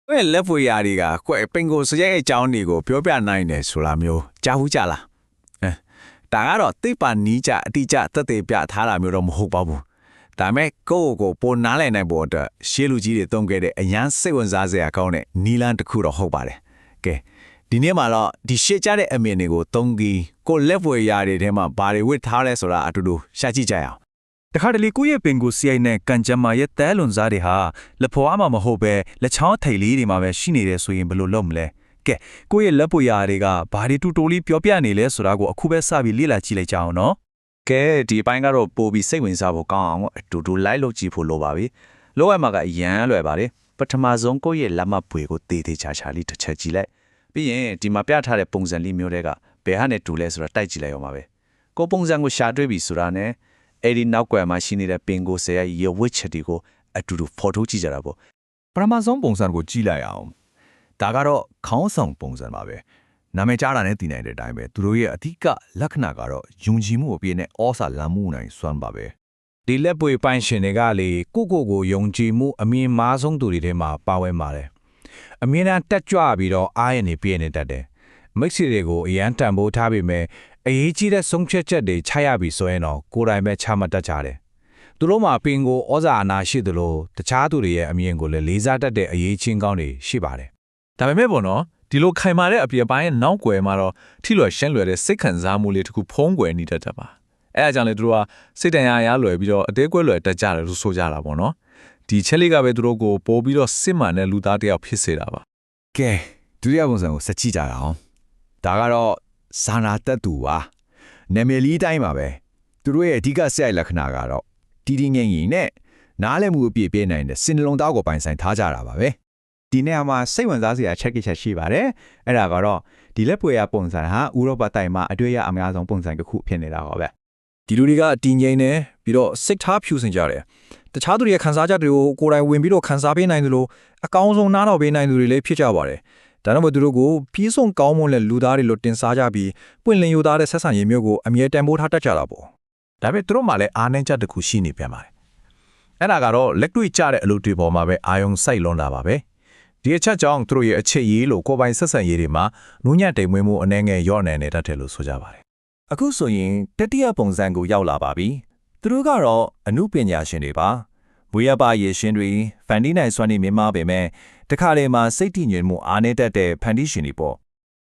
လက်ဖွေရာတွေကကွယ်ပင်ကိုစရိုက်အကြောင်းတွေကိုပြောပြနိုင်တယ်ဆိုတာမျိုးကြားဘူးကြလားဒါကတော့တိပ္ပံနီးကြအတိအကျသက်သေပြထားတာမျိုးတော့မဟုတ်ပါဘူးဒါမဲ့ကိုပိုနားလည်နိုင်ဖို့အတွက်ရှေးလူကြီးတွေသုံးခဲ့တဲ့အရန်စိတ်ဝင်စားစရာကောင်းတဲ့နီလန်းတစ်ခုတော့ဟုတ်ပါတယ်ကဲဒီနေ့မှာတော့ဒီရှေ့ကြတဲ့အမြင်တွေကိုသုံးပြီးကိုလက်ဖွေရာတွေထဲမှာဘာတွေဝစ်ထားလဲဆိုတာအတူတူရှာကြည့်ကြရအောင်တခါတလေကိုယ့်ရဲ့ပင်ကိုစီရိုက်နဲ့ကန်ကြမ်းမာရဲ့တဲလွန်စားတွေဟာလက်ဖွားမှမဟုတ်ပဲလက်ချောင်းထိတ်လေးတွေမှာပဲရှိနေတယ်ဆိုရင်ဘယ်လိုလုပ်မလဲကဲကိုယ့်ရဲ့လက်ပွေရာတွေကဘာတွေတူတူလေးပြောပြနေလဲဆိုတာကိုအခုပဲစပြီးလေ့လာကြည့်လိုက်ကြအောင်နော်ကဲဒီပိုင်းကတော့ပို့ပြီးစိတ်ဝင်စားဖို့ကောင်းအောင်အတူတူလိုက်လုပ်ကြည့်ဖို့လိုပါပြီလောရမှာကအရန်လွယ်ပါတယ်ပထမဆုံးကိုယ့်ရဲ့လက်မပွေကိုတေးသေးချာချာလေးတစ်ချက်ကြည့်လိုက်ပြီးရင်ဒီမှာပြထားတဲ့ပုံစံလေးမျိုးတွေကဘယ်ဟာနဲ့တူလဲဆိုတာတိုက်ကြည့်လိုက်အောင်ပါပဲကိုပုံစံကိုရှာတွေ့ပြီဆိုတာနဲ့အဲ့ဒီနောက်ကွယ်မှာရှိနေတဲ့ပင်ကိုဆရာရဲ့ဝစ်ချက်တွေကိုအတူတူဖော်ထုတ်ကြည့်ကြတာပေါ့ပထမဆုံးပုံစံကိုကြည့်လိုက်အောင်ဒါကတော့ခေါင်းဆောင်ပုံစံပါပဲနာမည်ကြားတာနဲ့သိနိုင်တဲ့အတိုင်းပဲသူတို့ရဲ့အဓိကလက္ခဏာကတော့ယုံကြည်မှုအပြည့်နဲ့ဩစာလမ်းမှုနိုင်စွမ်းပါပဲဒီလက်ပွေပိုင်ရှင်တွေကလေကိုယုံကြည်မှုအမြင်မားဆုံးသူတွေထဲမှာပါဝင်ပါတယ်အမြင်နဲ့တက်ကြွပြီးတော့အားရနေပြည့်နေတတ်တယ်မိတ်ဆွေတွေကိုအရန်တန်ဖိုးထားပြီးမဲ့အရေးကြီးတဲ့ဆုံးဖြတ်ချက်တွေချရပြီဆိုရင်တော့ကိုယ်တိုင်ပဲချမှတ်တတ်ကြတယ်သူတို့မှာပင်ကိုဩဇာအနာရှိသလိုတခြားသူတွေရဲ့အမြင်ကိုလည်းလေးစားတတ်တဲ့အရေးချင်းကောင်းတွေရှိပါတယ်ဒါပေမဲ့ပေါ့နော်ဒီလိုခိုင်မာတဲ့အပြည့်ပိုင်းရဲ့နောက်ွယ်မှာတော့ထိလွယ်ရှင်းလွယ်တဲ့စိတ်ခံစားမှုလေးတစ်ခုဖုံးကွယ်နေတတ်တာပါအဲအကြောင်းလေသူတို့ကစိတ်တန်ရာလွယ်ပြီးတော့အသေးကွဲလွယ်တတ်ကြတယ်လို့ဆိုကြတာပေါ့နော်ဒီချက်လေးကပဲသူတို့ကိုပို့ပြီးတော့စစ်မှန်တဲ့လူသားတစ်ယောက်ဖြစ်စေတာပါကဲဒုတိယပုံစံကိုစက်ကြည့်ကြရအောင်ဒါကတော့ဇာနာတက်သူပါနာမည်လေးတိုင်းပါပဲသူတို့ရဲ့အဓိကဆက်လက္ခဏာကတော့တီးတီးငိမ့်ငိမ့်နဲ့နားလည်မှုအပြည့်ပြည့်နိုင်တဲ့စင်နှလုံးသားကိုပိုင်ဆိုင်ထားကြတာပါပဲဒီနေရာမှာစိတ်ဝင်စားစရာချက်ချက်ရှိပါတယ်အဲ့ဒါကတော့ဒီလက်ပွေရပုံစံဟာဥရောပတိုင်းမှာအတွေ့ရအများဆုံးပုံစံတစ်ခုဖြစ်နေတာပါပဲဒီလူတွေကတည်ငြိမ်နေပြီးတော့စိတ်ထားဖြူစင်ကြတယ်တခြားသူတွေရဲ့ခံစားချက်တွေကိုကိုယ်တိုင်ဝင်ပြီးတော့ခံစားပေးနိုင်သလိုအကောင်းဆုံးနားတော်ပေးနိုင်သူတွေလည်းဖြစ်ကြပါတယ်ဒါကြောင့်မို့သူတို့ကိုပြီးဆုံးကောင်းမွန်တဲ့လူသားတွေလို့တင်စားကြပြီးပွင့်လင်းရိုးသားတဲ့ဆက်ဆံရေးမျိုးကိုအမြဲတမ်းပိုးထားတတ်ကြတာပေါ့ဒါပေမဲ့သူတို့မှလည်းအားနည်းချက်တစ်ခုရှိနေပြန်ပါတယ်အဲ့ဒါကတော့လက်တွေ့ကျတဲ့အလုပ်တွေပေါ်မှာပဲအာယုံစိုက်လွန်တာပါပဲဒီအချက်ကြောင့်သူတို့ရဲ့အချစ်ရေးလို့ကိုယ်ပိုင်ဆက်ဆံရေးတွေမှာနူးညံ့တိမ်မွေးမှုအနေငယ်ရော့နေတတ်တယ်လို့ဆိုကြပါတယ်အခုဆိုရင်တတိယပုံစံကိုရောက်လာပါပြီသူတို့ကတော့အမှုပညာရှင်တွေပါမွေးရပါရေရှင်တွေဖန်တီးနိုင်စွမ်းနေမြင်မှာပေမဲ့တခါလေမှာစိတ်တည်ငြိမ်မှုအားနည်းတတ်တဲ့ဖန်တီးရှင်တွေပေါ့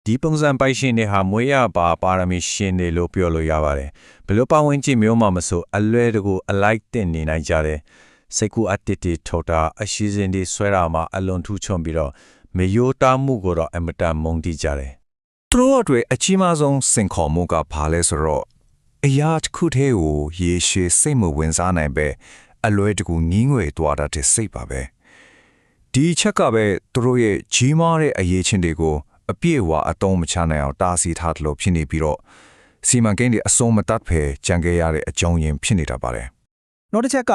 ဒီပုံစံပိုင်ရှင်တွေဟာမွေးရပါရမီရှင်တွေလို့ပြောလို့ရပါတယ်ဘယ်လိုပတ်ဝန်းကျင်မျိုးမှမဆိုအလွဲတကူအလိုက်တင်နေနိုင်ကြတယ်စိတ်ကူအတ္တထောက်တာအရှိစဉ်တွေဆွဲတာမှာအလွန်ထူးချွန်ပြီးတော့မယိုတာမှုကိုတော့အမတန်မုန်းတိကြတယ်သူတို့အတွက်အကြီးမားဆုံးစင်ခေါ်မှုကဘာလဲဆိုတော့အရာတစ်ခုတည်းကိုရေရှည်စိတ်မဝင်စားနိုင်ပဲအလွဲတကူငင်းငွေသွားတာတဲ့စိတ်ပါပဲဒီချက်ကပဲသူတို့ရဲ့ကြီးမားတဲ့အရေးချင်းတွေကိုအပြည့်အဝအသုံးမချနိုင်အောင်တားဆီးထားတယ်လို့ဖြစ်နေပြီးတော့စီမံကိန်းတွေအစုံမတတ်ဖဲကြံခဲ့ရတဲ့အကြောင်းရင်းဖြစ်နေတာပါတယ်နောက်တစ်ချက်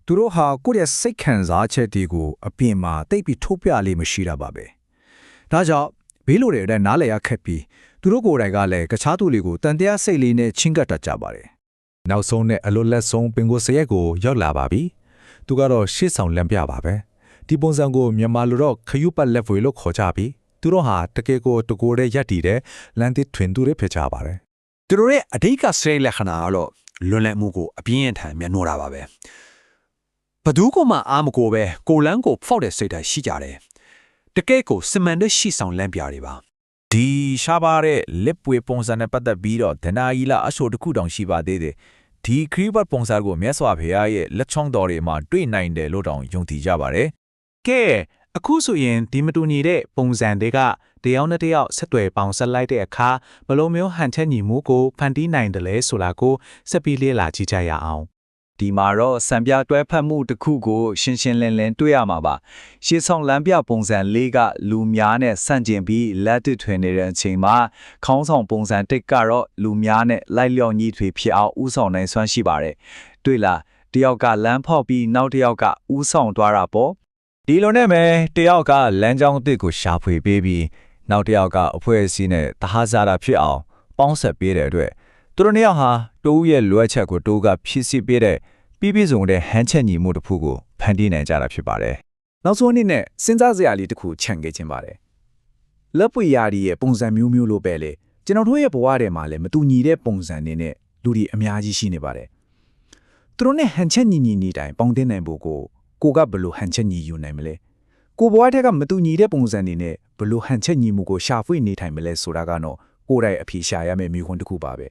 ကသူတို့ဟာကိုယ့်ရဲ့စိတ်ခံစားချက်တွေကိုအပြင်မှာတိတ်ပြီးထုတ်ပြလေးမရှိတာပါပဲဒါကြောင့်ဘေးလိုတွေတဲ့နားလည်ရခက်ပြီးသူတို့ကိုယ်တိုင်ကလည်းကခြားသူတွေကိုတန်တရားစိတ်လေးနဲ့ချင်းကပ်တတ်ကြပါတယ်နောက်ဆုံးနဲ့အလွတ်လက်ဆုံးပင်ကိုစရက်ကိုရောက်လာပါပြီသူကတော့ရှေ့ဆောင်လမ်းပြပါပဲဒီပုံစံကိုမြန်မာလိုတော့ခယူပတ်လက်ဝေလို့ခေါ်ကြပြီသူတို့ဟာတကယ်ကိုတကိုယ်တည်းရက်တည်တဲ့လမ်းသစ်ထွင်သူတွေဖြစ်ကြပါတယ်သူတို့ရဲ့အဓိကစိတ်လက္ခဏာကတော့လွန်လည်မှုကိုအပြင်းအထန်မျက်နှာတာပါပဲဘသူကမှအားမကိုပဲကိုလန်းကိုဖောက်တဲ့စိတ်ဓာတ်ရှိကြတယ်တကယ်ကိုစမန်တဲ့ရှိဆောင်လမ်းပြတွေပါဒီရှားပါတဲ့လက်ပွေပုံစံနဲ့ပတ်သက်ပြီးတော့ဒနာကြီးလာအဆိုတစ်ခုတောင်ရှိပါသေးတယ်ဒီခရီးပတ်ပုံစံကိုမြတ်စွာဘုရားရဲ့လက်ချောင်းတော်တွေမှာတွေ့နိုင်တယ်လို့တောင်ယုံကြည်ကြပါတယ်ကဲအခုဆိုရင်ဒီမတူညီတဲ့ပုံစံတွေကတယောက်နဲ့တယောက်ဆက်သွယ်ပေါင်းဆက်လိုက်တဲ့အခါဘယ်လိုမျိုးဟန်ချက်ညီမှုကိုဖန်တီးနိုင်တယ်လဲဆိုတာကိုဆက်ပြီးလေ့လာကြည့်ကြရအောင်ဒီမှာတော့စံပြတွဲဖက်မှုတစ်ခုကိုရှင်းရှင်းလင်းလင်းတွေ့ရမှာပါရှေးဆောင်လမ်းပြပုံစံ၄ကလူများနဲ့ဆန့်ကျင်ပြီးလက်တစ်ထွင်နေတဲ့အချိန်မှာခေါင်းဆောင်ပုံစံ၁ကတော့လူများနဲ့လိုက်လျော်ညီထွေဖြစ်အောင်ဥဆောင်နိုင်စွမ်းရှိပါတယ်တွေ့လားတယောက်ကလမ်းဖောက်ပြီးနောက်တယောက်ကဥဆောင်သွားတာပေါ့ဒီလိုနဲ့ပဲတယောက်ကလမ်းကြောင်းအသစ်ကိုရှာဖွေပေးပြီးနောက်တယောက်ကအဖွဲ့အစည်းနဲ့တဟဇာတာဖြစ်အောင်ပေါင်းဆက်ပေးတဲ့အတွက်သူတို့နှစ်ယောက်ဟာတိုးရဲ့လွယ်ချက်ကိုတိုးကဖြည့်ဆည်းပေးတဲ့ပြီးပြည့်စုံတဲ့ဟန်ချက်ညီမှုတစ်ခုကိုဖန်တီးနိုင်ကြတာဖြစ်ပါတယ် နောက်ဆုံးအနေနဲ့စဉ်းစားစရာလေးတစ်ခုခြံခဲ့ခြင်းပါတယ်လက်ပွေရာဒီရဲ့ပုံစံမျိုးမျိုးလိုပဲလေကျွန်တော်တို့ရဲ့ဘဝထဲမှာလည်းမတူညီတဲ့ပုံစံတွေနဲ့လူတွေအများကြီးရှိနေပါတယ်သူတို့နဲ့ဟန်ချက်ညီညီနေတိုင်းပေါင်းတင်နိုင်ဖို့ကိုကဘယ်လိုဟန်ချက်ညီယူနိုင်မလဲကိုဘဝထဲကမတူညီတဲ့ပုံစံတွေနဲ့ဘယ်လိုဟန်ချက်ညီမှုကိုရှာဖွေနေထိုင်မလဲဆိုတာကတော့ကိုယ်တိုင်အဖြေရှာရမယ့်မျိုးခွန်းတစ်ခုပါပဲ